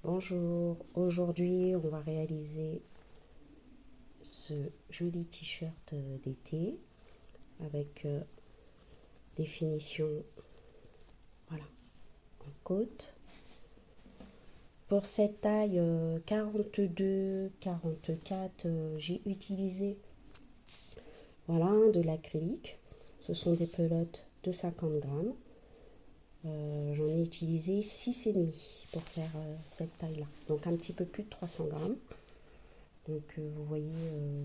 Bonjour, aujourd'hui on va réaliser ce joli t-shirt d'été avec des finitions voilà, en côte. Pour cette taille 42-44, j'ai utilisé voilà, de l'acrylique. Ce sont des pelotes de 50 grammes. J'en ai utilisé 6,5 pour faire cette taille-là. Donc un petit peu plus de 300 grammes. Donc vous voyez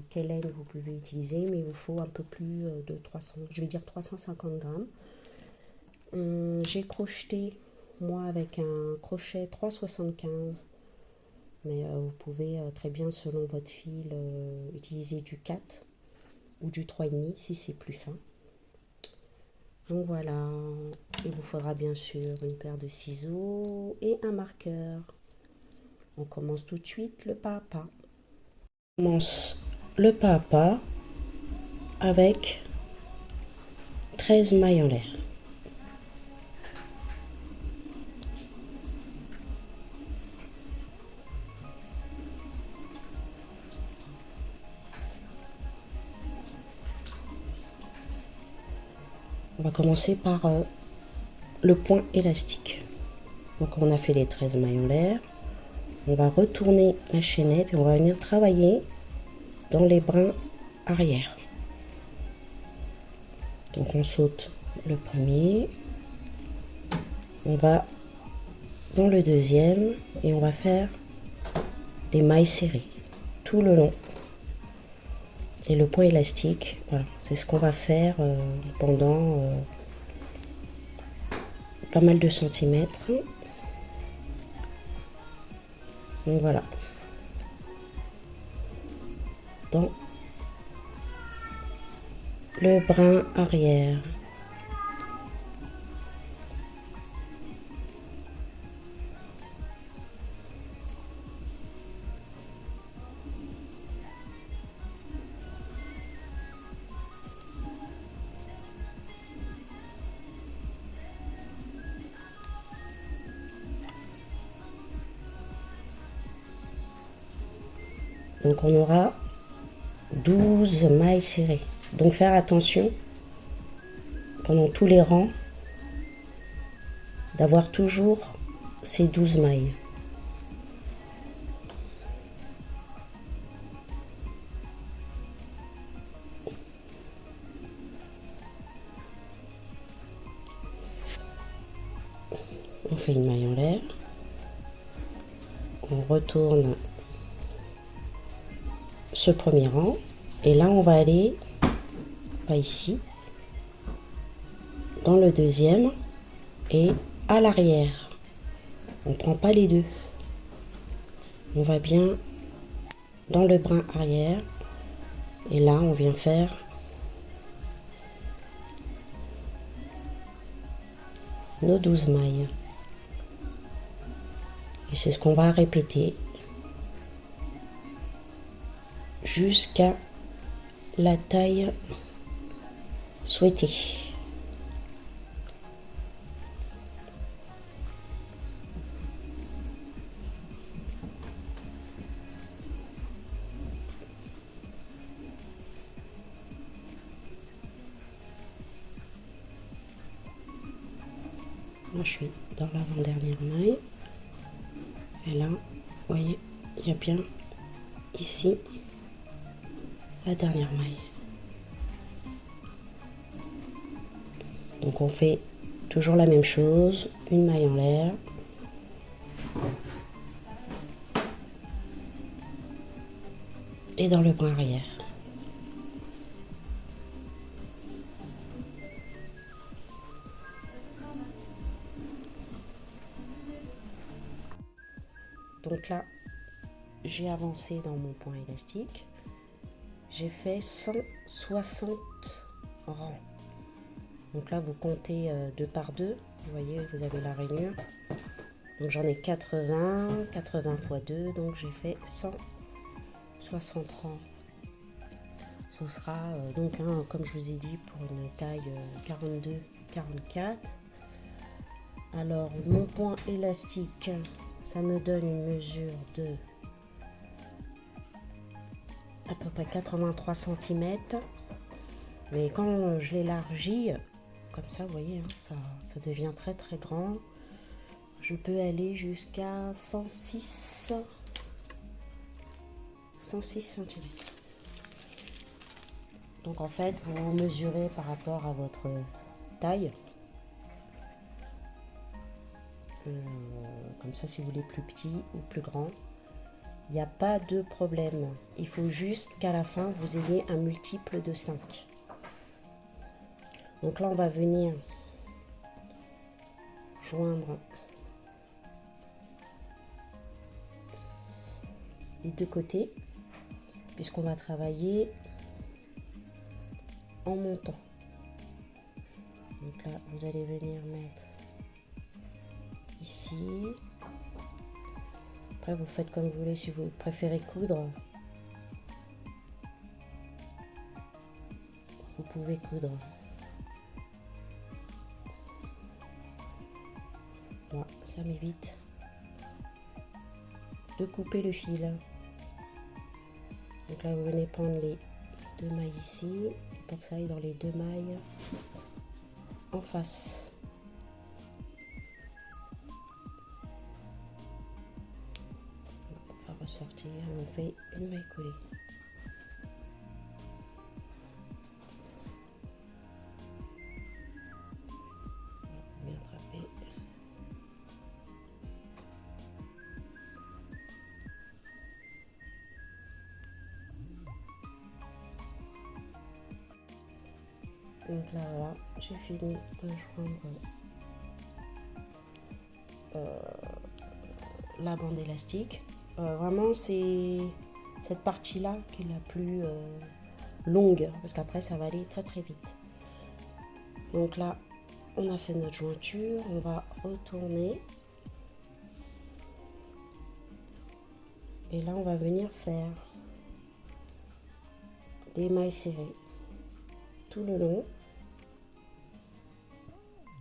quelle laine vous pouvez utiliser, mais il vous faut un peu plus de 300, je vais dire 350 grammes. J'ai crocheté moi avec un crochet 3,75, mais vous pouvez très bien selon votre fil utiliser du 4 ou du 3,5 si c'est plus fin. Donc voilà, il vous faudra bien sûr une paire de ciseaux et un marqueur. On commence tout de suite le pas à pas. On commence le pas à pas avec 13 mailles en l'air. On va commencer par le point élastique. Donc on a fait les 13 mailles en l'air. On va retourner la chaînette et on va venir travailler dans les brins arrière. Donc on saute le premier. On va dans le deuxième et on va faire des mailles serrées tout le long. Et le point élastique, voilà, c'est ce qu'on va faire pendant pas mal de centimètres. Donc voilà. Dans le brin arrière. Donc on aura 12 mailles serrées. Donc faire attention pendant tous les rangs d'avoir toujours ces 12 mailles. On fait une maille en l'air. On retourne ce premier rang. Et là, on va aller pas ici, dans le deuxième et à l'arrière. On ne prend pas les deux. On va bien dans le brin arrière. Et là, on vient faire nos 12 mailles. Et c'est ce qu'on va répéter jusqu'à la taille souhaitée. Là, je suis dans l'avant-dernière maille. Et là, vous voyez, il y a bien ici la dernière maille. Donc on fait toujours la même chose, une maille en l'air. Et dans le brin arrière. Donc là, j'ai avancé dans mon point élastique. J'ai fait 160 rangs. Donc là, vous comptez 2 par 2. Vous voyez, vous avez la rainure. Donc j'en ai 80, 80 x 2. Donc j'ai fait 160 rangs. Ce sera donc, comme je vous ai dit, pour une taille 42-44. Alors, mon point élastique, ça me donne une mesure de à peu près 83 cm. Mais quand je l'élargis, comme ça, vous voyez, hein, ça devient très très grand. Je peux aller jusqu'à 106 cm. Donc en fait, vous mesurez par rapport à votre taille. Comme ça, si vous voulez plus petit ou plus grand, il n'y a pas de problème. Il faut juste qu'à la fin, vous ayez un multiple de 5. Donc là, on va venir joindre les deux côtés, puisqu'on va travailler en montant. Donc là, vous allez venir mettre ici. Après, vous faites comme vous voulez. Si vous préférez coudre, vous pouvez coudre. Voilà, ça m'évite de couper le fil. Donc là, vous venez prendre les deux mailles ici, pour que ça aille dans les deux mailles en face. On va ressortir, on fait une maille coulée. Bien attraper. Donc là, voilà, j'ai fini de joindre la bande élastique. Vraiment, c'est cette partie-là qui est la plus longue, parce qu'après, ça va aller très très vite. Donc là, on a fait notre jointure, on va retourner. Et là, on va venir faire des mailles serrées tout le long.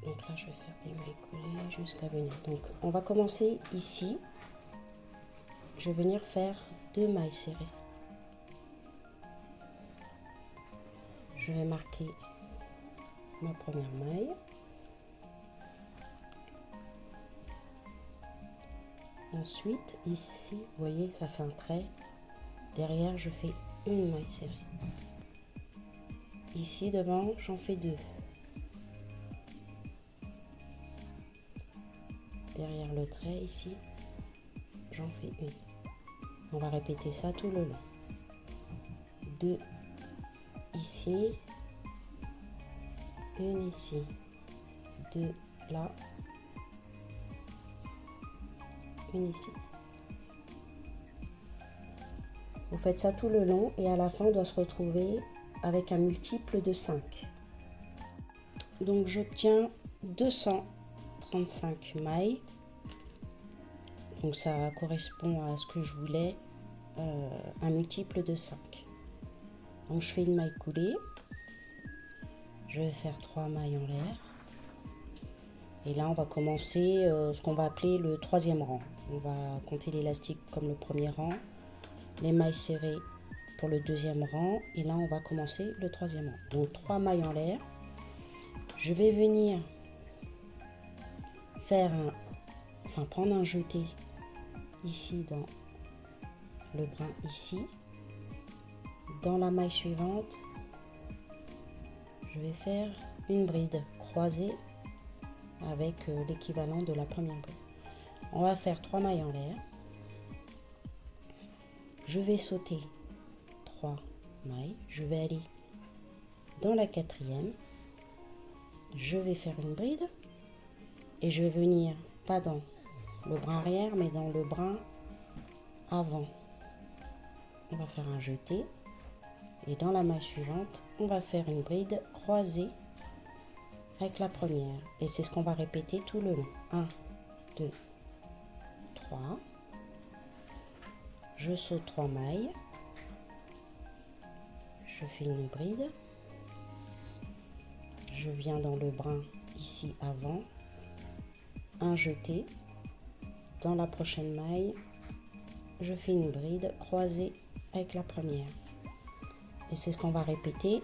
Donc là, je vais faire des mailles coulées jusqu'à venir. Donc, on va commencer ici. Je vais venir faire 2 mailles serrées. Je vais marquer ma première maille. Ensuite, ici, vous voyez, ça fait un trait. Derrière, je fais une maille serrée. Ici, devant, j'en fais 2. Derrière le trait, ici, j'en fais une. On va répéter ça tout le long. 2 ici, une ici, 2 là, une ici. Vous faites ça tout le long et à la fin, on doit se retrouver avec un multiple de 5. Donc, j'obtiens 235 mailles. Donc, ça correspond à ce que je voulais, un multiple de 5. Donc, je fais une maille coulée. Je vais faire 3 mailles en l'air. Et là, on va commencer ce qu'on va appeler le 3e rang. On va compter l'élastique comme le premier rang, les mailles serrées pour le 2e rang. Et là, on va commencer le 3e rang. Donc, 3 mailles en l'air. Je vais venir faire prendre un jeté ici dans le brin ici. Dans la maille suivante, je vais faire une bride croisée avec l'équivalent de la première bride. On va faire 3 mailles en l'air. Je vais sauter 3 mailles. Je vais aller dans la 4e. Je vais faire une bride et je vais venir pas dans le brin arrière mais dans le brin avant. On va faire un jeté et dans la maille suivante, on va faire une bride croisée avec la première. Et c'est ce qu'on va répéter tout le long. 1, 2, 3. Je saute 3 mailles. Je fais une bride. Je viens dans le brin ici avant. Un jeté. dans la prochaine maille, je fais une bride croisée avec la première. Et c'est ce qu'on va répéter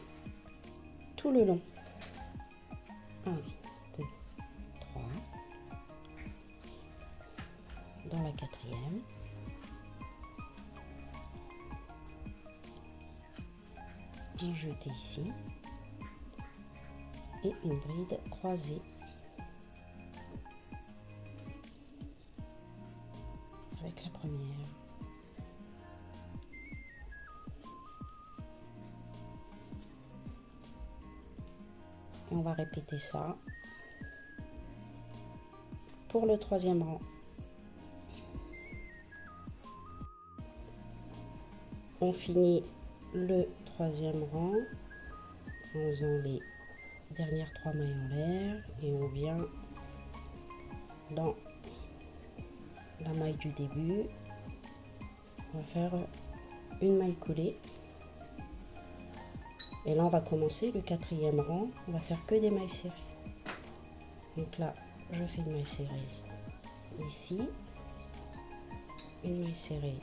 tout le long. 1, 2, 3. Dans la quatrième. Un jeté ici. Et une bride croisée avec la première. Et on va répéter ça pour le troisième rang. On finit le troisième rang en faisant les dernières 3 mailles en l'air et on vient dans la maille du début. On va faire une maille coulée et là on va commencer le quatrième rang. On va faire que des mailles serrées. Donc là je fais une maille serrée ici, une maille serrée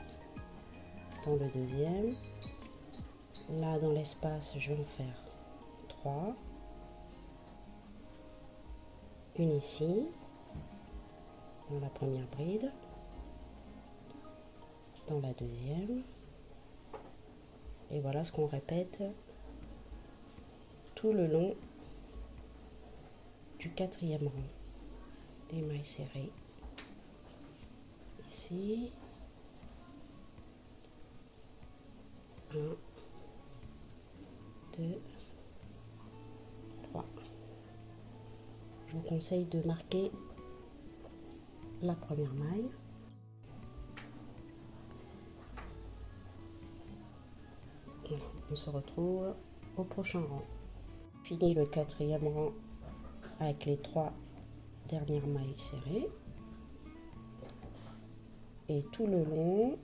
dans le deuxième. Là dans l'espace je vais en faire 3, une ici dans la première bride, dans la deuxième, et voilà ce qu'on répète tout le long du quatrième rang. Des mailles serrées ici, 1, 2, 3. Je vous conseille de marquer la première maille. Voilà, on se retrouve au prochain rang. Fini le quatrième rang avec les 3 dernières mailles serrées. Et tout le long,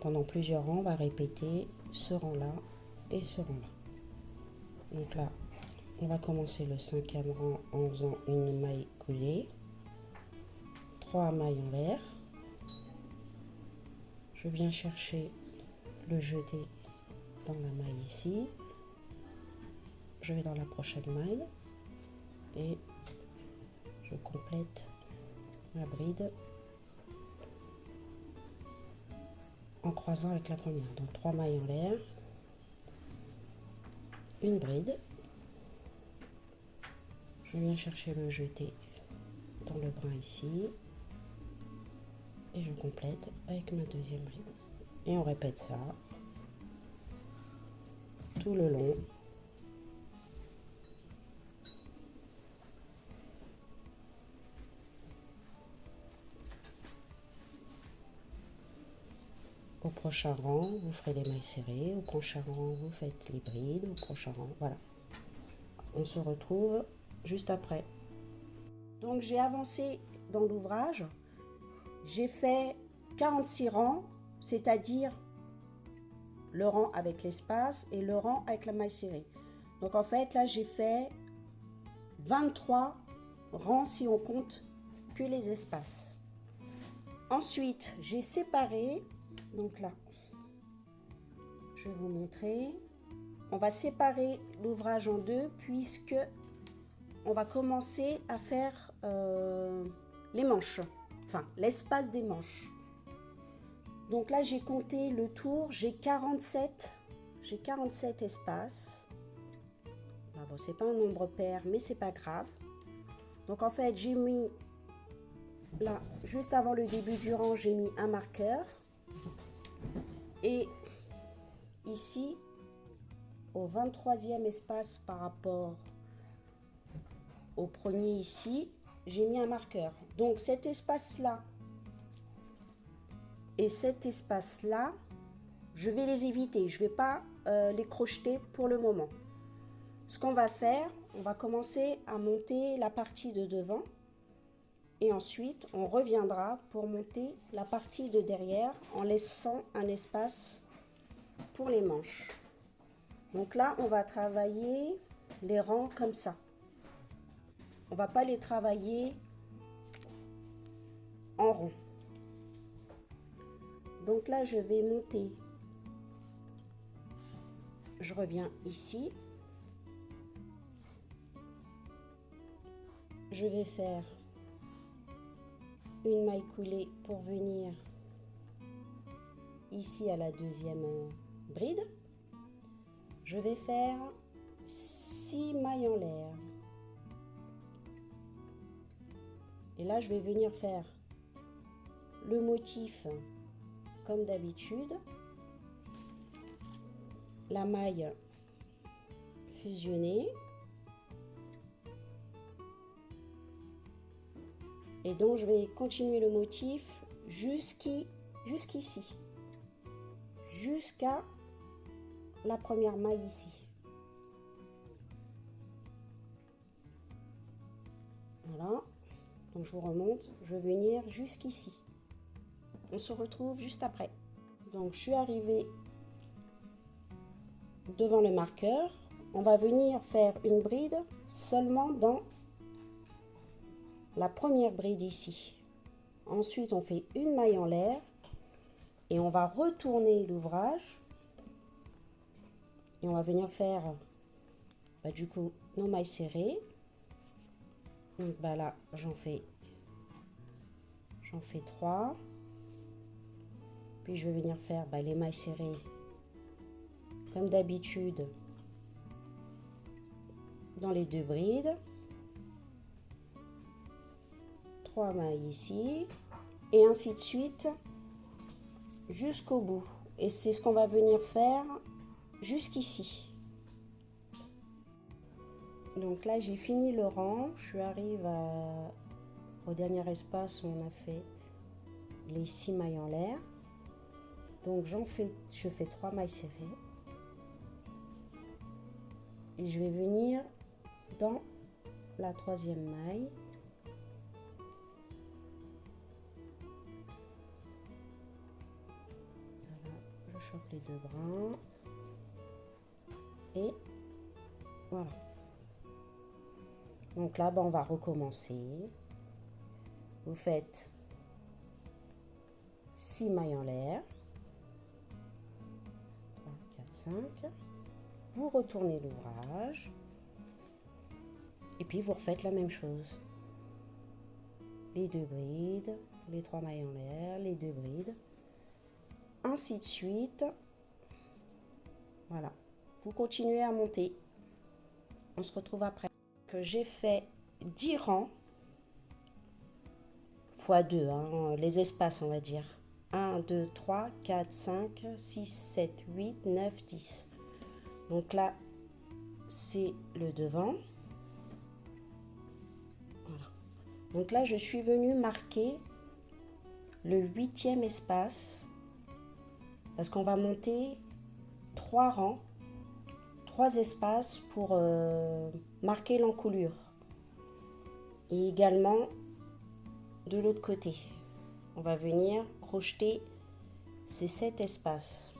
pendant plusieurs rangs, on va répéter ce rang-là et ce rang-là. Donc là, on va commencer le cinquième rang en faisant une maille coulée, 3 mailles en l'air. Je viens chercher le jeté dans la maille ici. Je vais dans la prochaine maille et je complète ma bride en croisant avec la première. Donc 3 mailles en l'air, une bride. Je viens chercher le jeté dans le brin ici et je complète avec ma deuxième bride. Et on répète ça tout le long. Au prochain rang, vous ferez les mailles serrées. Au prochain rang, vous faites les brides. Au prochain rang, voilà. On se retrouve juste après. Donc j'ai avancé dans l'ouvrage. J'ai fait 46 rangs, c'est-à-dire le rang avec l'espace et le rang avec la maille serrée. Donc en fait, là, j'ai fait 23 rangs si on compte que les espaces. Ensuite, j'ai séparé. Donc là, je vais vous montrer. On va séparer l'ouvrage en deux puisque on va commencer à faire les manches, enfin l'espace des manches. Donc là, j'ai compté le tour, j'ai 47 espaces. Ah bon, c'est pas un nombre pair, mais c'est pas grave. Donc en fait, j'ai mis là, juste avant le début du rang, j'ai mis un marqueur. Et ici, au 23e espace par rapport au premier ici, j'ai mis un marqueur. Donc cet espace-là et cet espace-là, je vais les éviter. Je ne vais pas les crocheter pour le moment. Ce qu'on va faire, on va commencer à monter la partie de devant. Et ensuite, on reviendra pour monter la partie de derrière en laissant un espace pour les manches. Donc là, on va travailler les rangs comme ça. On va pas les travailler en rond. Donc là, je vais monter. Je reviens ici. Je vais faire une maille coulée pour venir ici à la deuxième bride. Je vais faire 6 mailles en l'air. Et là, je vais venir faire le motif comme d'habitude. La maille fusionnée. Et donc, je vais continuer le motif jusqu'ici. Jusqu'à la première maille ici. Voilà. Donc, je vous remonte. Je vais venir jusqu'ici. On se retrouve juste après. Donc, je suis arrivée devant le marqueur. On va venir faire une bride seulement dans la première bride ici. Ensuite, on fait une maille en l'air et on va retourner l'ouvrage et on va venir faire du coup nos mailles serrées. Donc là, j'en fais 3. Puis je vais venir faire les mailles serrées comme d'habitude dans les 2 brides. 3 mailles ici et ainsi de suite jusqu'au bout. Et c'est ce qu'on va venir faire jusqu'ici. Donc là, j'ai fini le rang. Je arrive au dernier espace où on a fait les 6 mailles en l'air. Donc je fais 3 mailles serrées. Et je vais venir dans la 3e maille. Voilà, je chope les 2 brins. Et voilà. Donc là, on va recommencer. Vous faites 6 mailles en l'air. 3, 4, 5. Vous retournez l'ouvrage. Et puis, vous refaites la même chose. Les 2 brides, les 3 mailles en l'air, les 2 brides. Ainsi de suite. Voilà. Vous continuez à monter. On se retrouve après. Que j'ai fait 10 rangs x 2, les espaces on va dire. 1, 2, 3, 4, 5, 6, 7, 8, 9, 10. Donc là, c'est le devant. Voilà. Donc là, je suis venue marquer le 8e espace parce qu'on va monter 3 rangs. 3 espaces pour marquer l'encoulure. Et également, de l'autre côté, on va venir crocheter ces 7 espaces.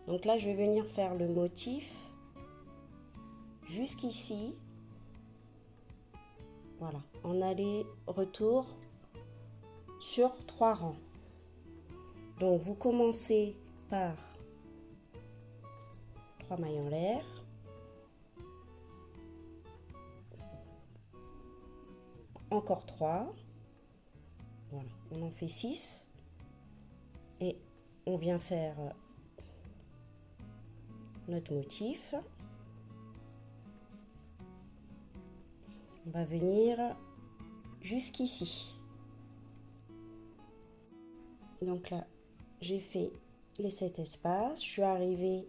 Donc là, je vais venir faire le motif jusqu'ici. Voilà, en aller-retour sur 3 rangs. Donc, vous commencez par 3 mailles en l'air, encore 3, voilà, on en fait 6 et on vient faire notre motif. On va venir jusqu'ici. Donc là, j'ai fait les 7 espaces, je suis arrivée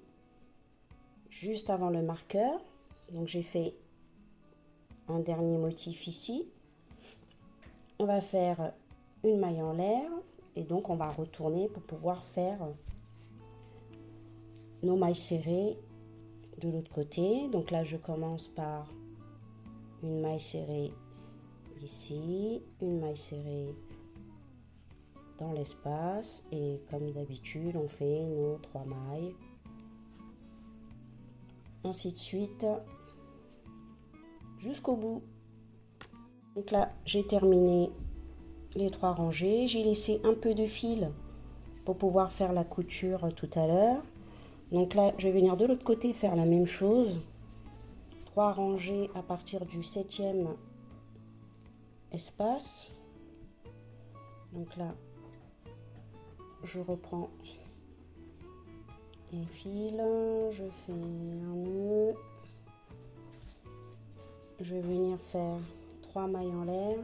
juste avant le marqueur, donc j'ai fait un dernier motif ici. On va faire une maille en l'air et donc on va retourner pour pouvoir faire nos mailles serrées de l'autre côté. Donc là, je commence par une maille serrée ici, une maille serrée dans l'espace et comme d'habitude, on fait nos 3 mailles. Ainsi de suite jusqu'au bout. Donc là, j'ai terminé les 3 rangées. J'ai laissé un peu de fil pour pouvoir faire la couture tout à l'heure. Donc là, je vais venir de l'autre côté faire la même chose. 3 rangées à partir du 7e espace. Donc là, je reprends mon fil, je fais un nœud. Je vais venir faire 3 mailles en l'air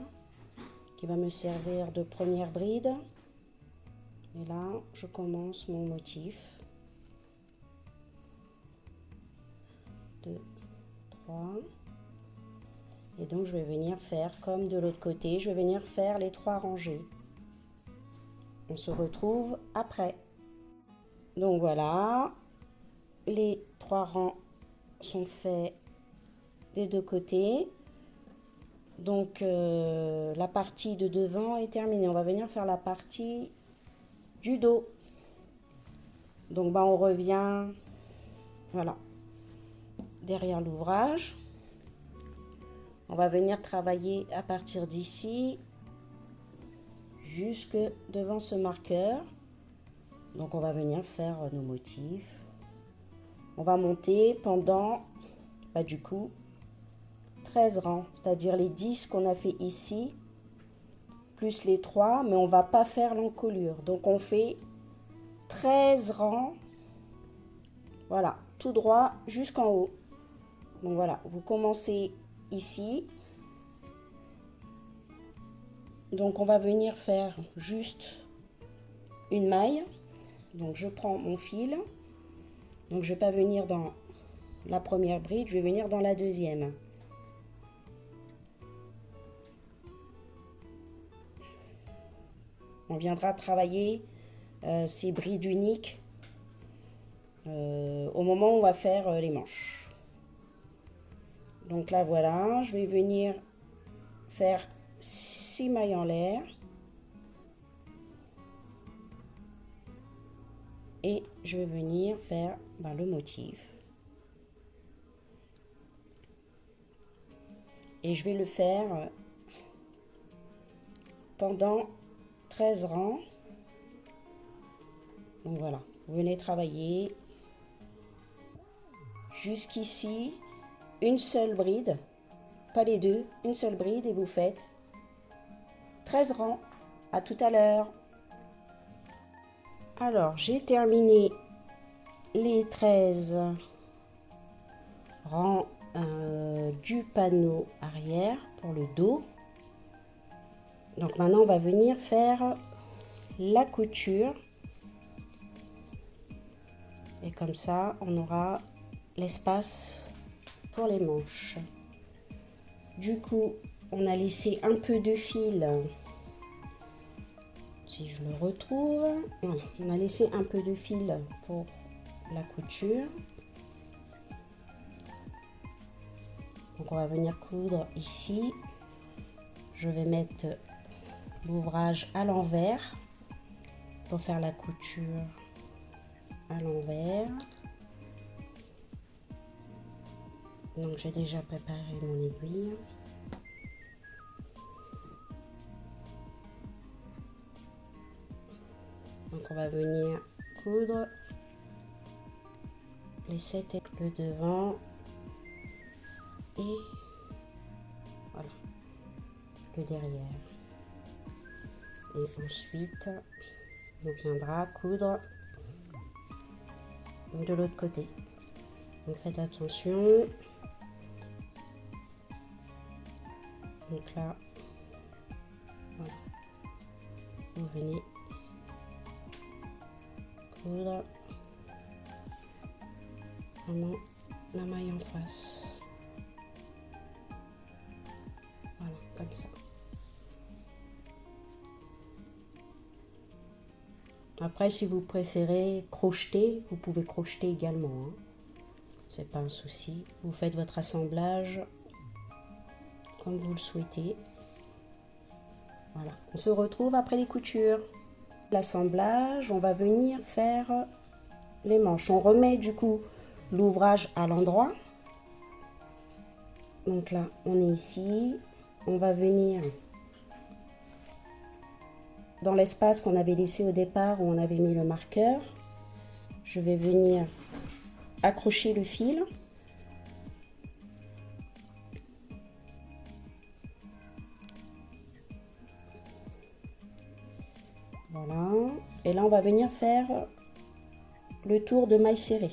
qui va me servir de première bride. Et là, je commence mon motif. 2, 3. Et donc, je vais venir faire comme de l'autre côté. Je vais venir faire les 3 rangées. On se retrouve après. Donc, voilà. Les 3 rangs sont faits des 2 côtés. Donc, la partie de devant est terminée. On va venir faire la partie du dos. Donc, on revient, voilà, derrière l'ouvrage. On va venir travailler à partir d'ici jusque devant ce marqueur. Donc, on va venir faire nos motifs. On va monter pendant, du coup, 13 rangs, c'est-à-dire les 10 qu'on a fait ici, plus les 3, mais on ne va pas faire l'encolure. Donc, on fait 13 rangs, voilà, tout droit jusqu'en haut. Donc, voilà, vous commencez ici. Donc, on va venir faire juste une maille. Donc, je prends mon fil. Donc, je ne vais pas venir dans la première bride, je vais venir dans la deuxième. On viendra travailler ces brides uniques au moment où on va faire les manches. Donc là, voilà, je vais venir faire 6 mailles en l'air. Et je vais venir faire le motif. Et je vais le faire pendant 13 rangs. Donc voilà, vous venez travailler jusqu'ici, une seule bride, pas les deux, une seule bride et vous faites 13 rangs. À tout à l'heure. Alors, j'ai terminé les 13 rangs du panneau arrière pour le dos. Donc maintenant, on va venir faire la couture. Et comme ça, on aura l'espace pour les manches. Du coup, on a laissé un peu de fil. Si je le retrouve, voilà, on a laissé un peu de fil pour la couture. Donc on va venir coudre ici. Je vais mettre l'ouvrage à l'envers pour faire la couture à l'envers. Donc j'ai déjà préparé mon aiguille. Donc on va venir coudre les 7 et le devant et voilà le derrière. Et ensuite on viendra coudre de l'autre côté. Donc faites attention. Donc là, voilà, vous venez coudre vraiment la maille en face. Voilà, comme ça. Après, si vous préférez crocheter, vous pouvez crocheter également, hein. C'est pas un souci. Vous faites votre assemblage comme vous le souhaitez. Voilà. On se retrouve après les coutures. L'assemblage, on va venir faire les manches. On remet du coup l'ouvrage à l'endroit. Donc là, on est ici. On va venir dans l'espace qu'on avait laissé au départ où on avait mis le marqueur, je vais venir accrocher le fil. Voilà. Et là, on va venir faire le tour de mailles serrées.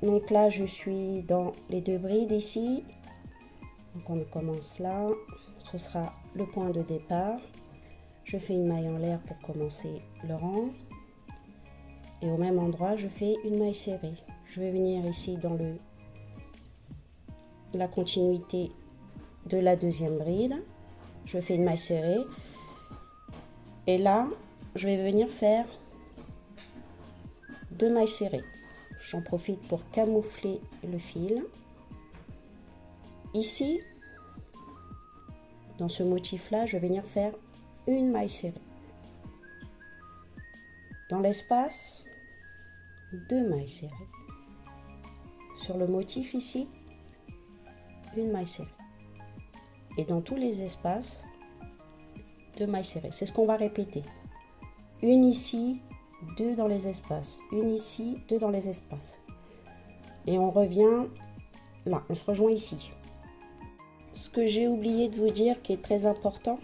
Donc là, je suis dans les 2 brides ici. Donc on commence là. Ce sera le point de départ. Je fais une maille en l'air pour commencer le rang. Et au même endroit, je fais une maille serrée. Je vais venir ici dans la continuité de la 2e bride. Je fais une maille serrée. Et là, je vais venir faire 2 mailles serrées. J'en profite pour camoufler le fil. Ici, dans ce motif-là, je vais venir faire une maille serrée. Dans l'espace, 2 mailles serrées. Sur le motif ici, une maille serrée. Et dans tous les espaces, 2 mailles serrées. C'est ce qu'on va répéter. Une ici, 2 dans les espaces. Une ici, 2 dans les espaces. Et on revient là, on se rejoint ici. Ce que j'ai oublié de vous dire qui est très important,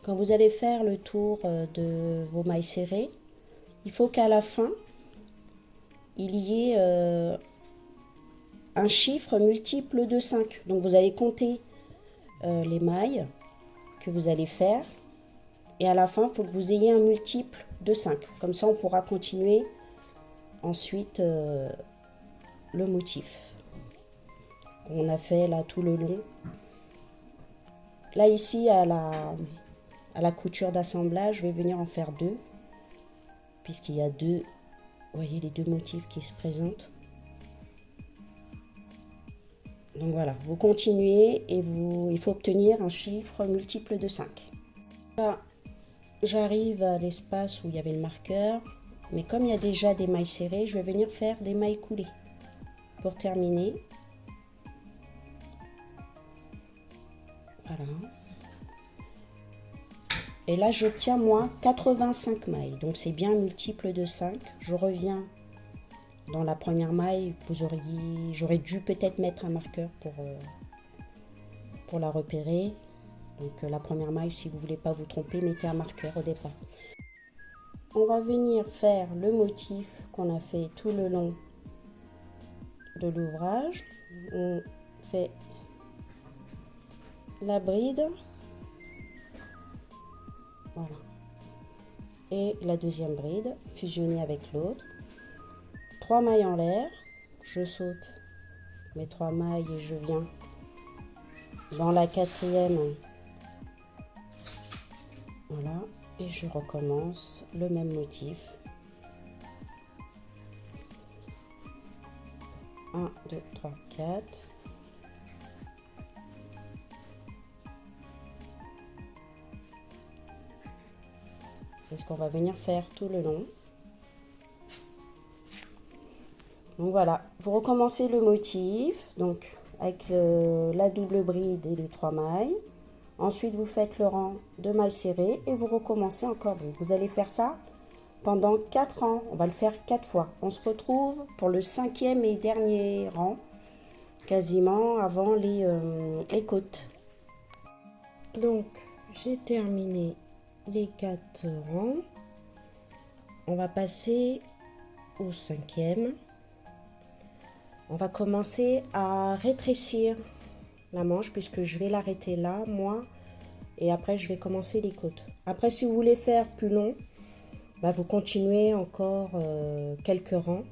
quand vous allez faire le tour de vos mailles serrées, il faut qu'à la fin, il y ait un chiffre multiple de 5. Donc vous allez compter les mailles que vous allez faire. Et à la fin, il faut que vous ayez un multiple de 5. Comme ça, on pourra continuer ensuite le motif qu'on a fait là tout le long. Là, ici, à la couture d'assemblage, je vais venir en faire 2. Puisqu'il y a 2, vous voyez les 2 motifs qui se présentent. Donc voilà, vous continuez et il faut obtenir un chiffre multiple de 5. Là, j'arrive à l'espace où il y avait le marqueur, mais comme il y a déjà des mailles serrées, je vais venir faire des mailles coulées pour terminer. Voilà. Et là, j'obtiens moi 85 mailles, donc c'est bien un multiple de 5. Je reviens dans la première maille, j'aurais dû peut-être mettre un marqueur pour la repérer. Donc la première maille, si vous ne voulez pas vous tromper, mettez un marqueur au départ. On va venir faire le motif qu'on a fait tout le long de l'ouvrage. On fait la bride. Voilà. Et la 2e bride, fusionnée avec l'autre. 3 mailles en l'air. Je saute mes 3 mailles et je viens dans la 4e. Voilà. Et je recommence le même motif. 1, 2, 3, 4. C'est ce qu'on va venir faire tout le long. Donc voilà, vous recommencez le motif, donc avec la double bride et les 3 mailles. Ensuite, vous faites le rang de mailles serrées et vous recommencez encore bride. Vous allez faire ça pendant 4 rangs. On va le faire 4 fois. On se retrouve pour le 5e et dernier rang, quasiment avant les côtes. Donc, j'ai terminé les 4 rangs. On va passer au 5e. On va commencer à rétrécir la manche puisque je vais l'arrêter là, moi, et après je vais commencer les côtes. Après, si vous voulez faire plus long, vous continuez encore quelques rangs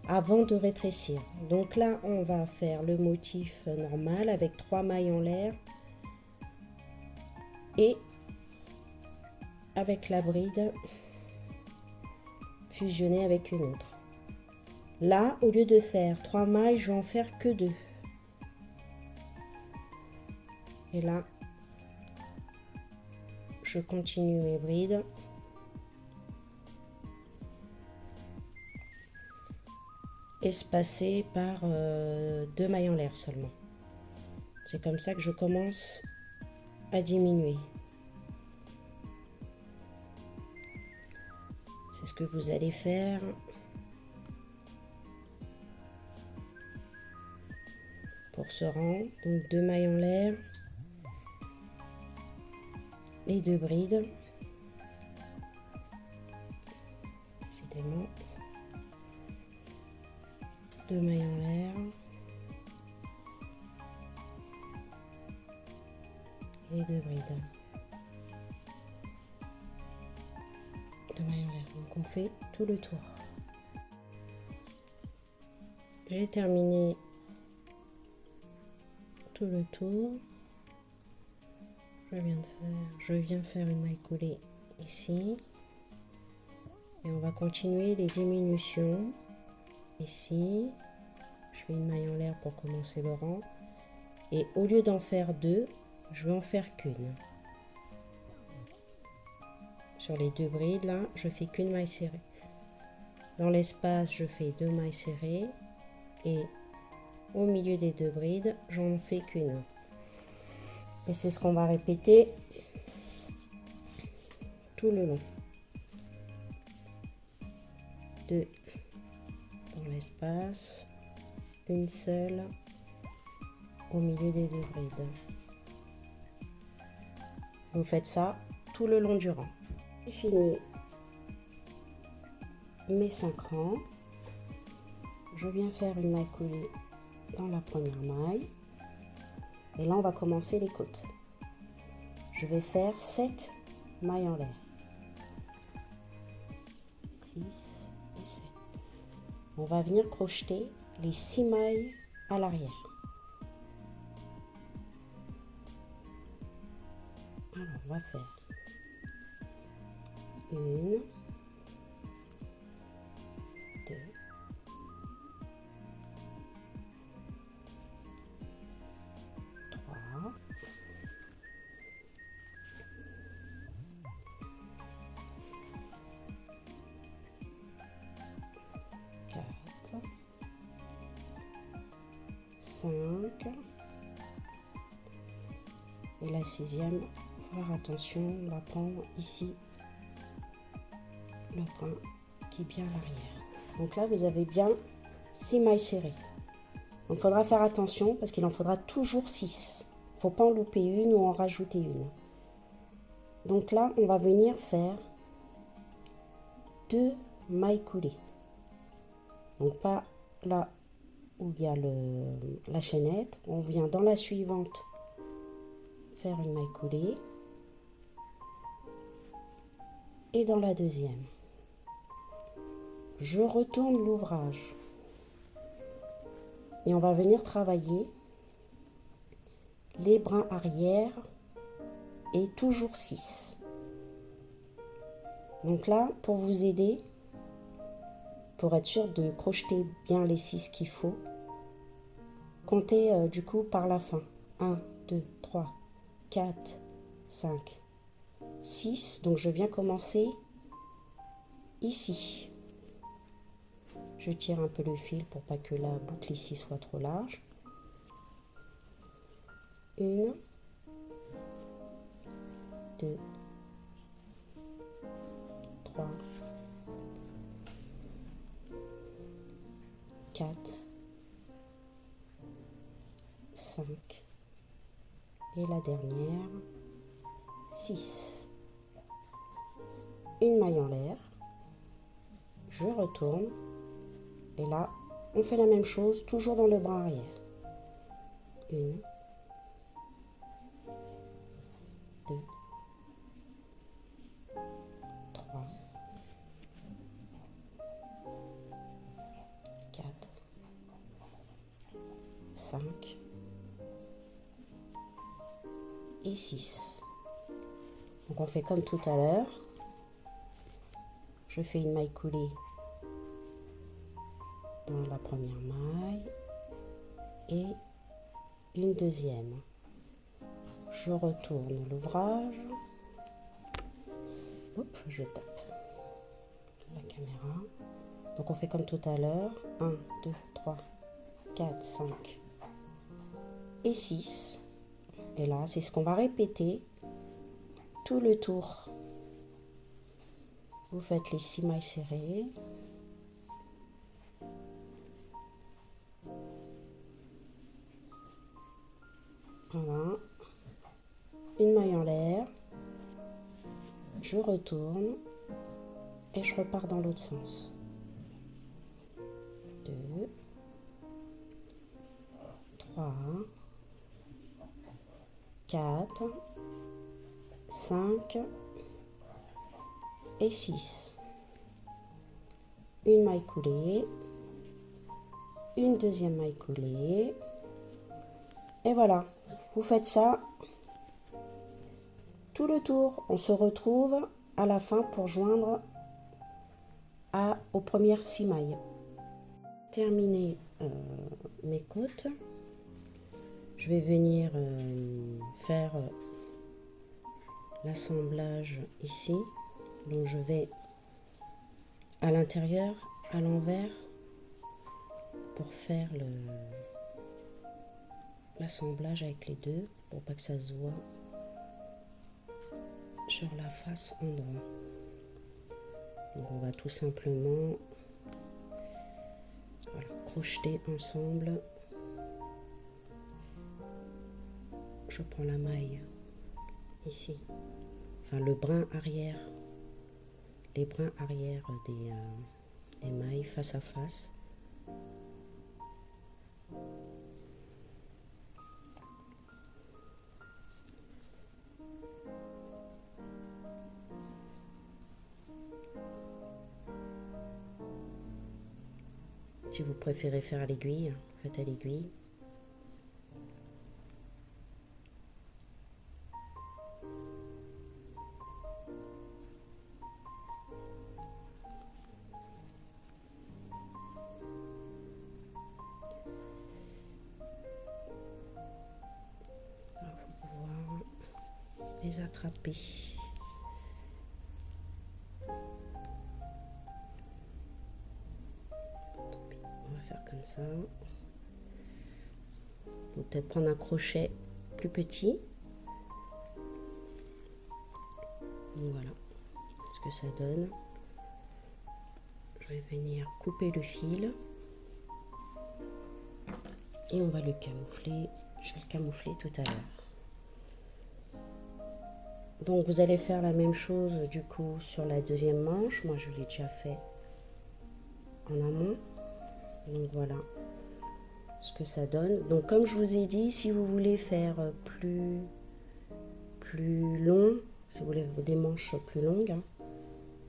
avant de rétrécir. Donc là, on va faire le motif normal avec 3 mailles en l'air et avec la bride fusionnée avec une autre. Là, au lieu de faire 3 mailles, je vais en faire que 2. Et là, je continue mes brides. Espacées par 2 mailles en l'air seulement. C'est comme ça que je commence à diminuer. C'est ce que vous allez faire pour ce rang. Donc 2 mailles en l'air, les 2 brides, décidément, 2 mailles en l'air, et les 2 brides, 2 mailles en l'air. Donc on fait tout le tour. J'ai terminé tout le tour. Je viens faire une maille coulée ici. Et on va continuer les diminutions. Ici, je fais une maille en l'air pour commencer le rang. Et au lieu d'en faire 2, je vais en faire qu'une. Sur les 2 brides, là, je fais qu'une maille serrée. Dans l'espace, je fais 2 mailles serrées. Et au milieu des 2 brides, j'en fais qu'une. Et c'est ce qu'on va répéter tout le long. 2 dans l'espace, une seule au milieu des 2 brides. Vous faites ça tout le long du rang. J'ai fini mes 5 rangs. Je viens faire une maille coulée dans la première maille. Et là, on va commencer les côtes. Je vais faire 7 mailles en l'air. 6 et 7. On va venir crocheter les 6 mailles à l'arrière. Alors, on va faire 1, 2, 3, 4, 5 et la 6e. Il faut faire attention, on va prendre ici le point qui est bien à l'arrière. Donc là, vous avez bien 6 mailles serrées. Donc il faudra faire attention parce qu'il en faudra toujours 6. Il ne faut pas en louper une ou en rajouter une. Donc là, on va venir faire 2 mailles coulées. Donc pas là où il y a la chaînette. On vient dans la suivante faire une maille coulée. Et dans la deuxième, je retourne l'ouvrage. Et on va venir travailler les brins arrière et toujours 6. Donc là, pour vous aider, pour être sûr de crocheter bien les 6 qu'il faut, comptez du coup par la fin. 1, 2, 3, 4, 5, 6. Donc je viens commencer ici. Je tire un peu le fil pour pas que la boucle ici soit trop large. 1, 2, 3, 4, 5 et la dernière 6. Une maille en l'air, je retourne et là on fait la même chose toujours dans le bras arrière. 1, 2, 3, 4, 5 et 6. Donc on fait comme tout à l'heure. Je fais une maille coulée dans la première maille et une deuxième. Je retourne l'ouvrage. Hop, je tape la caméra. Donc on fait comme tout à l'heure. 1, 2, 3, 4, 5 et 6. Et là, c'est ce qu'on va répéter tout le tour Vous faites les 6 mailles serrées. Voilà. Une maille en l'air. Je retourne et je repars dans l'autre sens. 2, 3, 4, 5 et 6. Une maille coulée, une deuxième maille coulée, et voilà, vous faites ça tout le tour. On se retrouve à la fin pour joindre aux premières 6 mailles. Terminer mes côtes, je vais venir faire l'assemblage ici. Donc je vais à l'intérieur, à l'envers, pour faire l'assemblage avec les deux, pour pas que ça se voit sur la face endroit. Donc on va tout simplement crocheter ensemble. Je prends la maille ici, enfin le brin arrière, les brins arrière des mailles face à face. Si vous préférez faire à l'aiguille, faites à l'aiguille. Alors, il faut pouvoir les attraper. On va faire comme ça. Vous peut-être prendre un crochet plus petit. Donc voilà ce que ça donne. Je vais venir couper le fil et on va le camoufler. Je vais le camoufler tout à l'heure. Donc vous allez faire la même chose du coup sur la deuxième manche. Moi je l'ai déjà fait en amont. Donc voilà ce que ça donne. Donc comme je vous ai dit, si vous voulez faire plus long, si vous voulez des manches plus longues,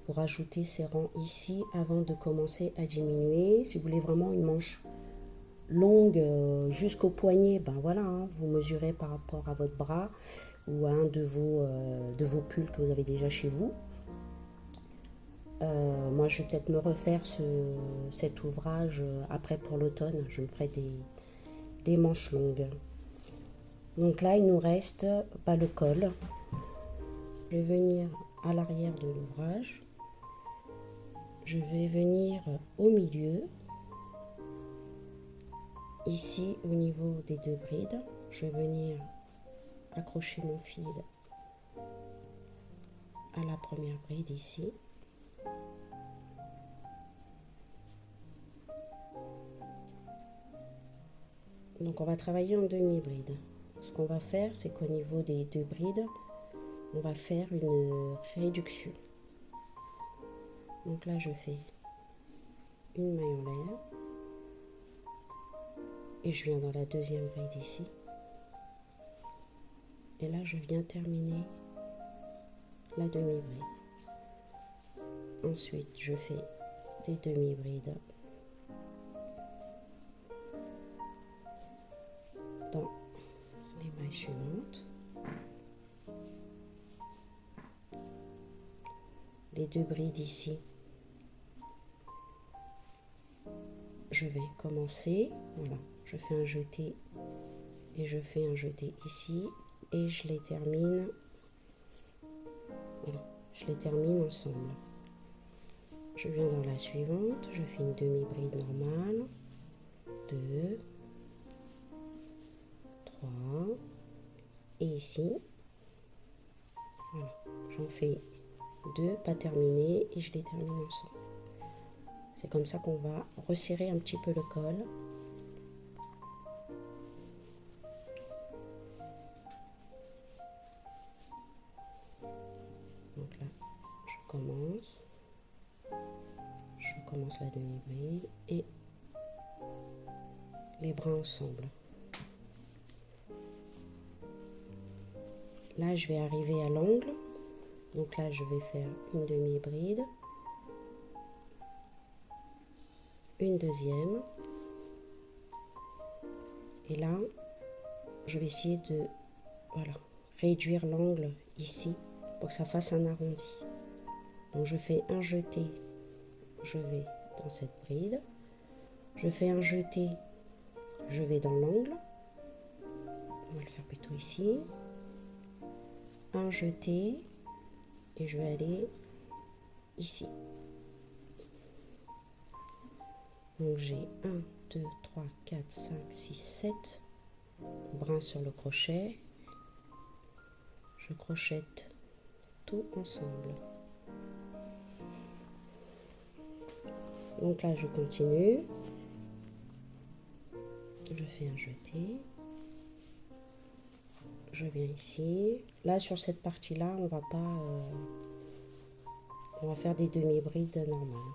vous rajoutez ces rangs ici avant de commencer à diminuer. Si vous voulez vraiment une manche longue jusqu'au poignet, ben voilà, vous mesurez par rapport à votre bras ou à un de vos pulls que vous avez déjà chez vous. Moi je vais peut-être me refaire cet ouvrage après pour l'automne. Je me ferai des manches longues. Donc là il nous reste le col. Je vais venir à l'arrière de l'ouvrage. Je vais venir au milieu. Ici au niveau des deux brides, je vais venir accrocher mon fil à la première bride ici. Donc on va travailler en demi-bride. Ce qu'on va faire, c'est qu'au niveau des deux brides, on va faire une réduction. Donc là, je fais une maille en l'air. Et je viens dans la deuxième bride ici. Et là, je viens terminer la demi-bride. Ensuite, je fais des demi-brides dans les mailles suivantes. Les deux brides ici, je vais commencer, voilà, je fais un jeté et je fais un jeté ici et je les termine, voilà, je les termine ensemble. Je viens dans la suivante, je fais une demi-bride normale, 2, 3, et ici, voilà, j'en fais 2, pas terminé, et je les termine ensemble. C'est comme ça qu'on va resserrer un petit peu le col. Donc là, je commence la demi-bride et les bras ensemble. Là, je vais arriver à l'angle. Donc là, je vais faire une demi-bride, une deuxième. Et là, je vais essayer de réduire l'angle ici pour que ça fasse un arrondi. Donc je fais un jeté, je vais dans cette bride. Je fais un jeté, je vais dans l'angle. On va le faire plutôt ici. Un jeté et je vais aller ici. Donc j'ai 1, 2, 3, 4, 5, 6, 7 brins sur le crochet. Je crochette tout ensemble. Donc là, je continue. Je fais un jeté. Je viens ici. Là, sur cette partie-là, on va faire des demi-brides normales.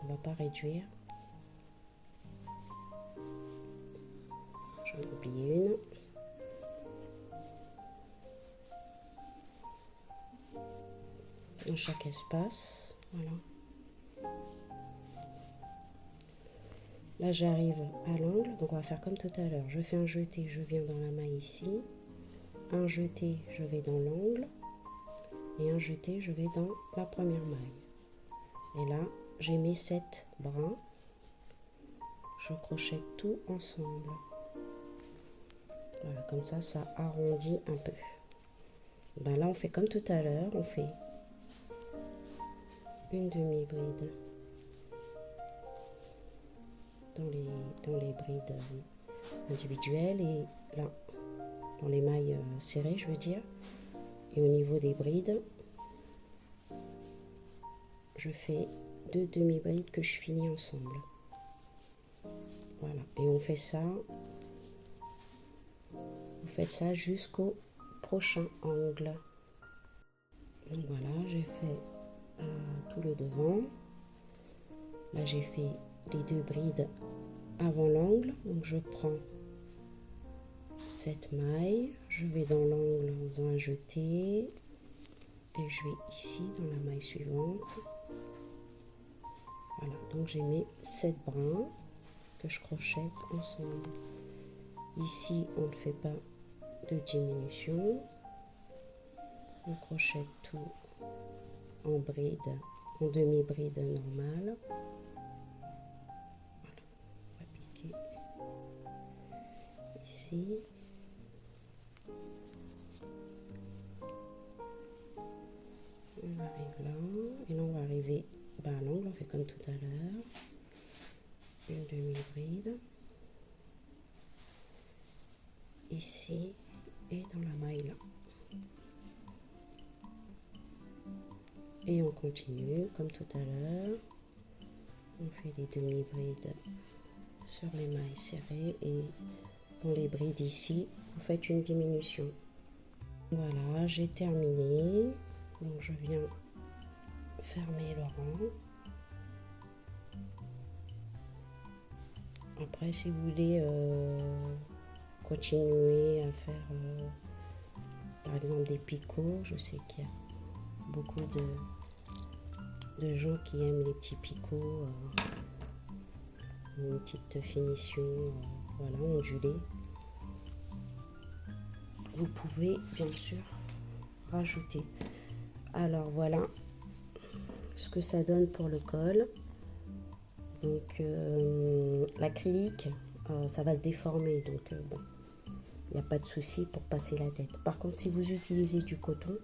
On va pas réduire. J'en ai oublié une. Dans chaque espace, voilà. Là, j'arrive à l'angle, donc on va faire comme tout à l'heure. Je fais un jeté, je viens dans la maille ici. Un jeté, je vais dans l'angle. Et un jeté, je vais dans la première maille. Et là, j'ai mes 7 brins. Je crochette tout ensemble. Voilà, comme ça, ça arrondit un peu. Ben là, on fait comme tout à l'heure, on fait une demi-bride dans les brides individuelles et là, dans les mailles serrées, je veux dire. Et au niveau des brides, je fais 2 demi-brides que je finis ensemble. Voilà, et on fait ça. Vous faites ça jusqu'au prochain angle. Donc voilà, j'ai fait tout le devant. Là, j'ai fait les 2 brides avant l'angle. Donc je prends cette maille, je vais dans l'angle en faisant un jeté et je vais ici dans la maille suivante. Voilà, donc j'ai mes 7 brins que je crochette ensemble. Ici, on ne fait pas de diminution. On crochette tout en bride, en demi-bride normale. Voilà, on va piquer ici. On arrive là, et là on va arriver à l'angle, on fait comme tout à l'heure. Une demi-bride. Ici et dans la maille là. Et on continue comme tout à l'heure. On fait les demi-brides sur les mailles serrées et dans les brides ici, vous faites une diminution. Voilà, j'ai terminé. Donc je viens fermer le rang. Après, si vous voulez continuer à faire par exemple des picots, je sais qu'il y a beaucoup de gens qui aiment les petits picots, une petite finition voilà, ondulée. Vous pouvez bien sûr rajouter. Alors voilà ce que ça donne pour le col. Donc l'acrylique, ça va se déformer, donc bon, il n'y a pas de souci pour passer la tête. Par contre, si vous utilisez du coton,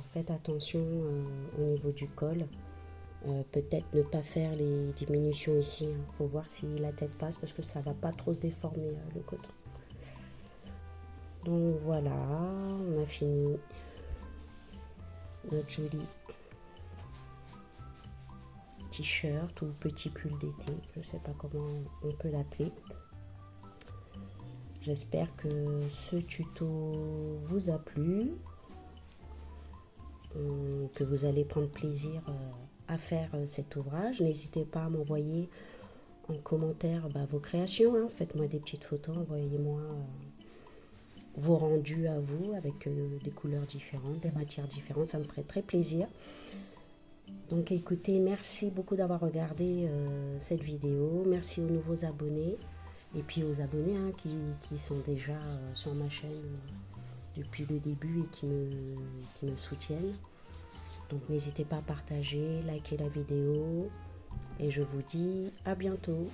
faites attention au niveau du col. Peut-être ne pas faire les diminutions ici. Il faut voir si la tête passe parce que ça ne va pas trop se déformer le coton. Donc voilà, on a fini notre joli t-shirt ou petit pull d'été, je ne sais pas comment on peut l'appeler. J'espère que ce tuto vous a plu, que vous allez prendre plaisir à faire cet ouvrage. N'hésitez pas à m'envoyer en commentaire vos créations, hein. Faites-moi des petites photos, envoyez-moi vos rendus à vous avec des couleurs différentes, des matières différentes, ça me ferait très plaisir. Donc écoutez, merci beaucoup d'avoir regardé cette vidéo, merci aux nouveaux abonnés et puis aux abonnés qui sont déjà sur ma chaîne depuis le début et qui me soutiennent. Donc n'hésitez pas à partager, liker la vidéo et je vous dis à bientôt.